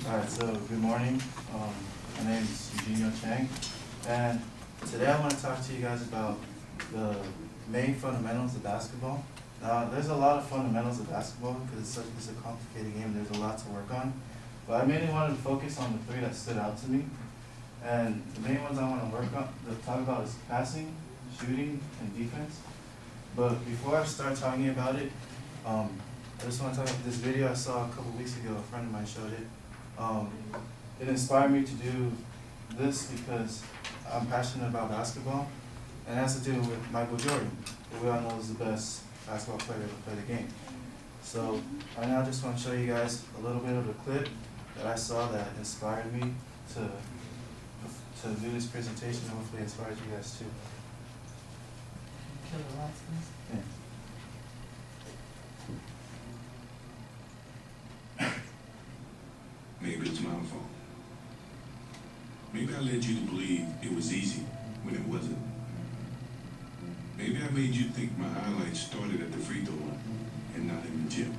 Alright, so good morning. My name is Chang, and today I want to talk to you guys about the main fundamentals of basketball. Now, there's a lot of fundamentals of basketball because it's a complicated game. There's a lot to work on, but I mainly wanted to focus on the three that stood out to me. And the main ones I want to talk about is passing, shooting, and defense. But before I start talking about it, I just want to talk about this video I saw a couple weeks ago. A friend of mine showed it. It inspired me to do this because I'm passionate about basketball, and it has to do with Michael Jordan, who we all know is the best basketball player to play the game. So right now I just want to show you guys a little bit of a clip that I saw that inspired me to do this presentation, and hopefully inspires you guys too. Kill the lights, please. Yeah. Maybe it's my fault. Maybe I led you to believe it was easy when it wasn't. Maybe I made you think my highlights started at the free throw line and not in the gym.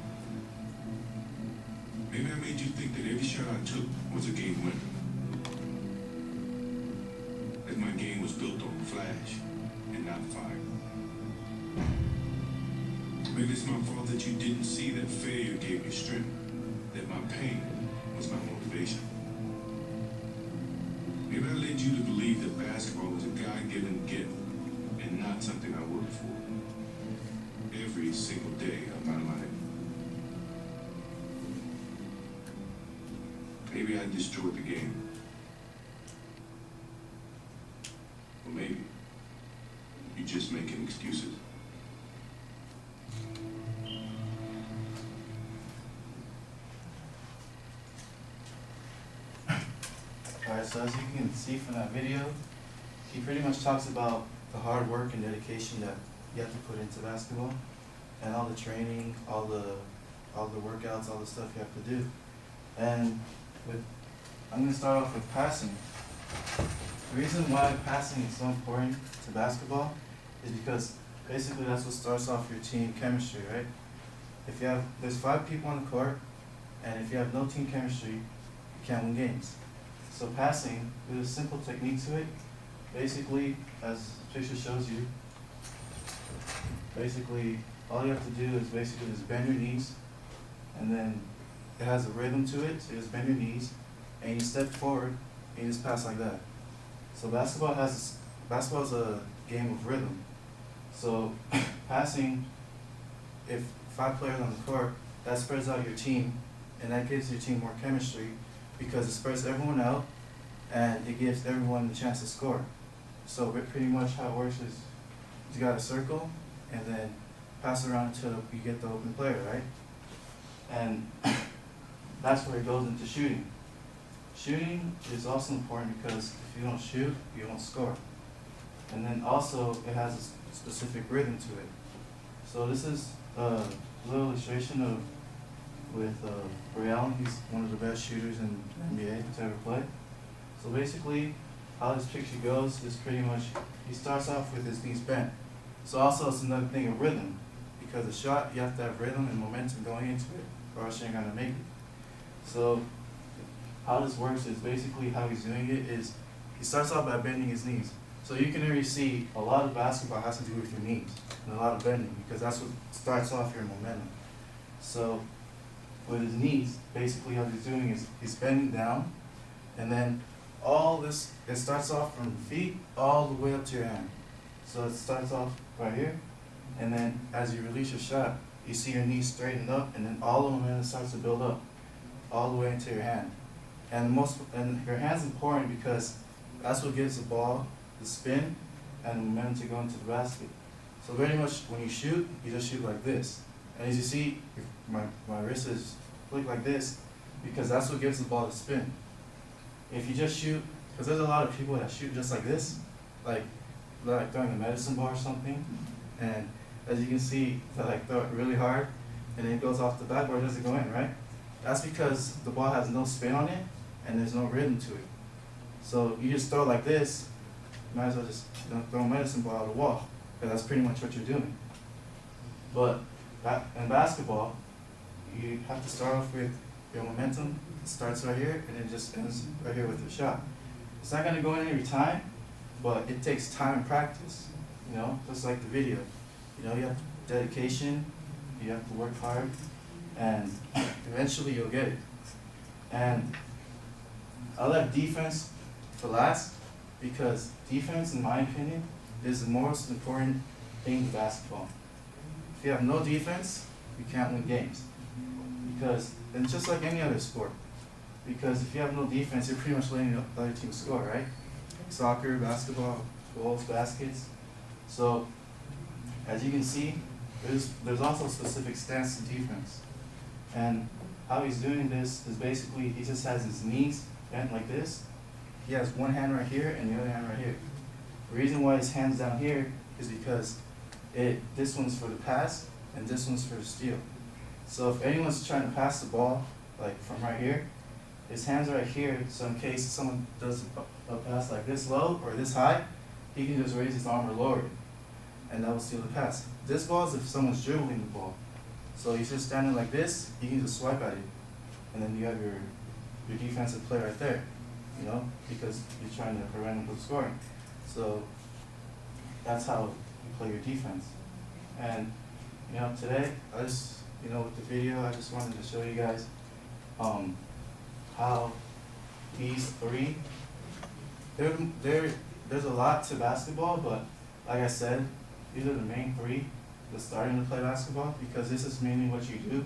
Maybe I made you think that every shot I took was a game winner. That my game was built on flash and not fire. Maybe it's my fault that you didn't see that failure gave me strength, that my pain was my motivation. Maybe I led you to believe that basketball was a God-given gift and not something I worked for every single day of my life. Maybe I destroyed the game. Or maybe you're just making excuses. Alright, so as you can see from that video, he pretty much talks about the hard work and dedication that you have to put into basketball, and all the training, all the workouts, all the stuff you have to do. And I'm going to start off with passing. The reason why passing is so important to basketball is because basically that's what starts off your team chemistry, right? There's 5 people on the court, and if you have no team chemistry, you can't win games. So passing, there's a simple technique to it. Basically, as the picture shows you, basically all you have to do is basically just bend your knees, and then it has a rhythm to it, so you just bend your knees, and you step forward, and you just pass like that. So basketball is a game of rhythm. So passing, if 5 players on the court, that spreads out your team, and that gives your team more chemistry, because it spreads everyone out, and it gives everyone the chance to score. So pretty much how it works is you got a circle, and then pass around until you get the open player, right? And that's where it goes into shooting. Shooting is also important because if you don't shoot, you don't score. And then also it has a specific rhythm to it. So this is a little illustration with Ray Allen. He's one of the best shooters in the NBA to ever play. So basically, how this picture goes is pretty much, he starts off with his knees bent. So also it's another thing of rhythm, because a shot, you have to have rhythm and momentum going into it, or else you ain't gonna make it. So how this works is basically how he's doing it is, he starts off by bending his knees. So you can already see a lot of basketball has to do with your knees, and a lot of bending, because that's what starts off your momentum. So with his knees, basically what he's doing is he's bending down, and then all this, it starts off from the feet all the way up to your hand. So it starts off right here, and then as you release your shot, you see your knees straighten up, and then all the momentum starts to build up all the way into your hand. And your hand's important because that's what gives the ball the spin and the momentum to go into the basket. So very much when you shoot, you just shoot like this. And as you see, my wrist is flicked like this because that's what gives the ball the spin. If you just shoot, because there's a lot of people that shoot just like this, like throwing a medicine ball or something, and as you can see, they throw it really hard, and then it goes off the backboard, it doesn't go in, right? That's because the ball has no spin on it, and there's no rhythm to it. So you just throw it like this, you might as well just throw a medicine ball at the wall, because that's pretty much what you're doing. But in basketball, you have to start off with your momentum it starts right here and it just ends right here with your shot. It's not gonna go in every time, but it takes time and practice, you know, just like the video. You know, you have dedication, you have to work hard, and eventually you'll get it. And I left defense for last because defense, in my opinion, is the most important thing in basketball. If you have no defense, you can't win games. Because, and just like any other sport, because if you have no defense, you're pretty much letting the other team score, right? Soccer, basketball, goals, baskets. So, as you can see, there's also a specific stance to defense. And how he's doing this is basically, he just has his knees bent like this. He has one hand right here and the other hand right here. The reason why his hand's down here is because this one's for the pass and this one's for the steal. So if anyone's trying to pass the ball, like from right here, his hand's right here, so in case someone does a pass like this low or this high, he can just raise his arm or lower it, and that will steal the pass. This ball is if someone's dribbling the ball. So he's just standing like this, you can just swipe at it, and then you have your defensive play right there, you know, because you're trying to prevent him from scoring. So that's how you play your defense. And, you know, today, I just, you know, with the video, I just wanted to show you guys how these three, there's a lot to basketball, but like I said, these are the main three that's starting to play basketball, because this is mainly what you do.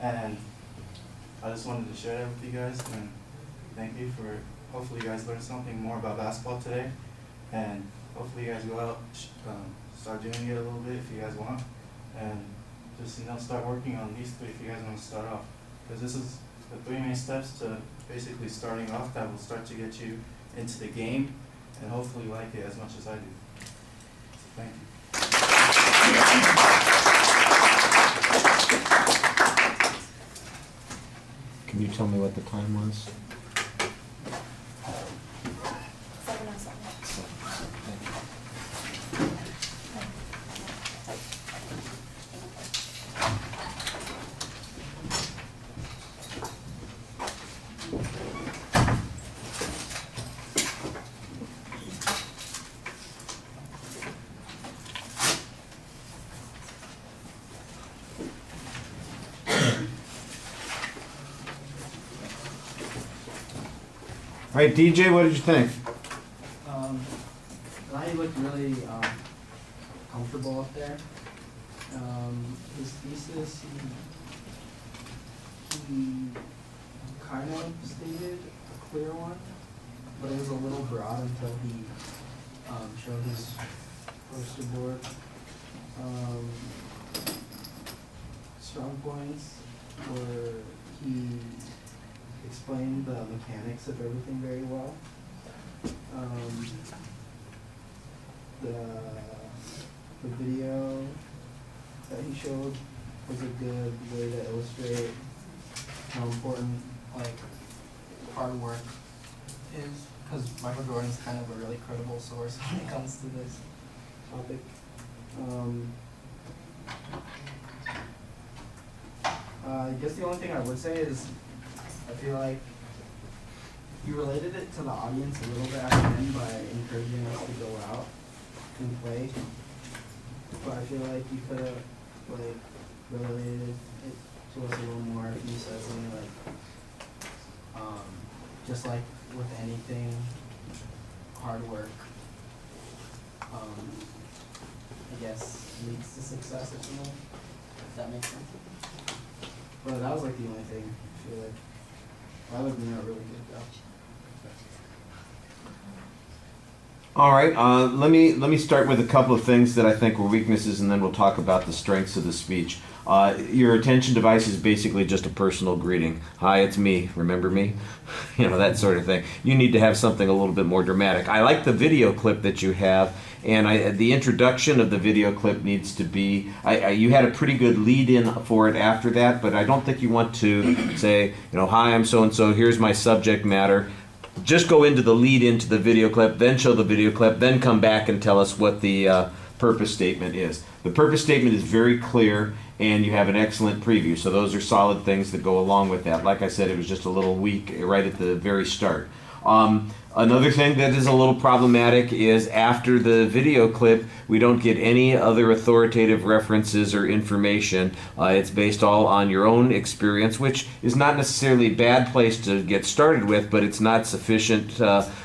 And I just wanted to share that with you guys, and thank you for, hopefully you guys learned something more about basketball today, and hopefully you guys go out, start doing it a little bit if you guys want, and just, you know, start working on these three if you guys want to start off, because this is the three main steps to basically starting off that will start to get you into the game, and hopefully like it as much as I do. So thank you. Can you tell me what the time was? 7:07. All right, DJ, what did you think? He looked really comfortable up there. His thesis, he kind of stated a clear one, but it was a little broad until he showed his poster board. Strong points were he explained the mechanics of everything very well. The video that he showed was a good way to illustrate how important like hard work is, because Michael Jordan's kind of a really credible source when it comes to this topic. I guess the only thing I would say is I feel like he related it to the audience a little bit at the end by encouraging us to go out and play. But I feel like you could have like related it to us a little more if you said something like, just like with anything, hard work, I guess leads to success or something. If that makes sense. But that was like the only thing I feel like. I would do a really good job. All right, let me start with a couple of things that I think were weaknesses, and then we'll talk about the strengths of the speech. Your attention device is basically just a personal greeting. Hi, it's me. Remember me? You know, that sort of thing. You need to have something a little bit more dramatic. I like the video clip that you have, and the introduction of the video clip needs to be, you had a pretty good lead-in for it after that, but I don't think you want to say, you know, hi, I'm so-and-so, here's my subject matter. Just go into the lead into the video clip, then show the video clip, then come back and tell us what the purpose statement is. The purpose statement is very clear, and you have an excellent preview. So those are solid things that go along with that. Like I said, it was just a little weak right at the very start. Another thing that is a little problematic is after the video clip, we don't get any other authoritative references or information. It's based all on your own experience, which is not necessarily a bad place to get started with, but it's not sufficient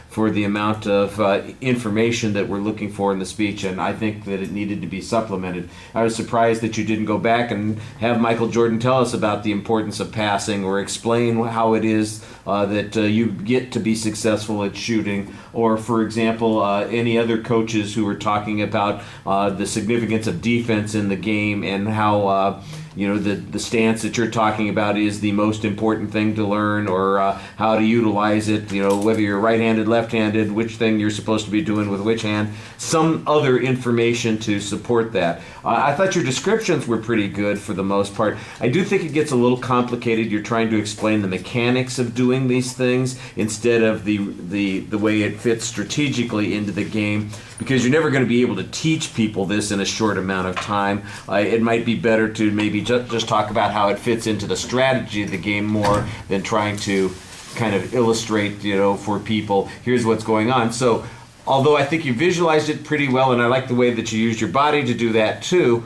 for the amount of information that we're looking for in the speech, and I think that it needed to be supplemented. I was surprised that you didn't go back and have Michael Jordan tell us about the importance of passing or explain how it is that you get to be successful at shooting, or for example, any other coaches who were talking about the significance of defense in the game and how the stance that you're talking about is the most important thing to learn, or how to utilize it, whether you're right-handed, left-handed, which thing you're supposed to be doing with which hand, some other information to support that. I thought your descriptions were pretty good for the most part. I do think it gets a little complicated. You're trying to explain the mechanics of doing these things instead of the way it fits strategically into the game, because you're never going to be able to teach people this in a short amount of time. It might be better to maybe just talk about how it fits into the strategy of the game more than trying to kind of illustrate, for people, here's what's going on. So, although I think you visualized it pretty well, and I like the way that you used your body to do that too,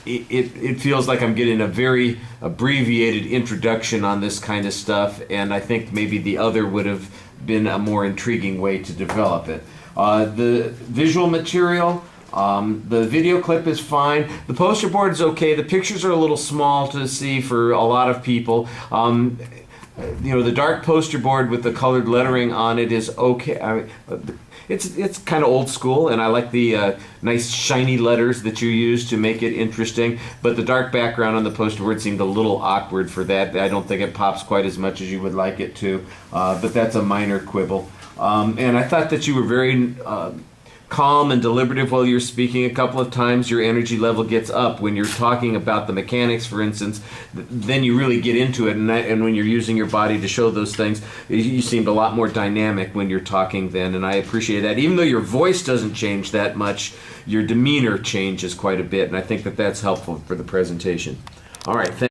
it feels like I'm getting a very abbreviated introduction on this kind of stuff, and I think maybe the other would have been a more intriguing way to develop it. The visual material, the video clip is fine. The poster board is okay. The pictures are a little small to see for a lot of people. The dark poster board with the colored lettering on it is okay. It's kind of old school, and I like the nice shiny letters that you use to make it interesting. But the dark background on the poster board seemed a little awkward for that. I don't think it pops quite as much as you would like it to. But that's a minor quibble. And I thought that you were very calm and deliberative while you're speaking. A couple of times your energy level gets up when you're talking about the mechanics, for instance. Then you really get into it, and when you're using your body to show those things, you seemed a lot more dynamic when you're talking then, and I appreciate that. Even though your voice doesn't change that much, your demeanor changes quite a bit, and I think that that's helpful for the presentation. All right, thanks.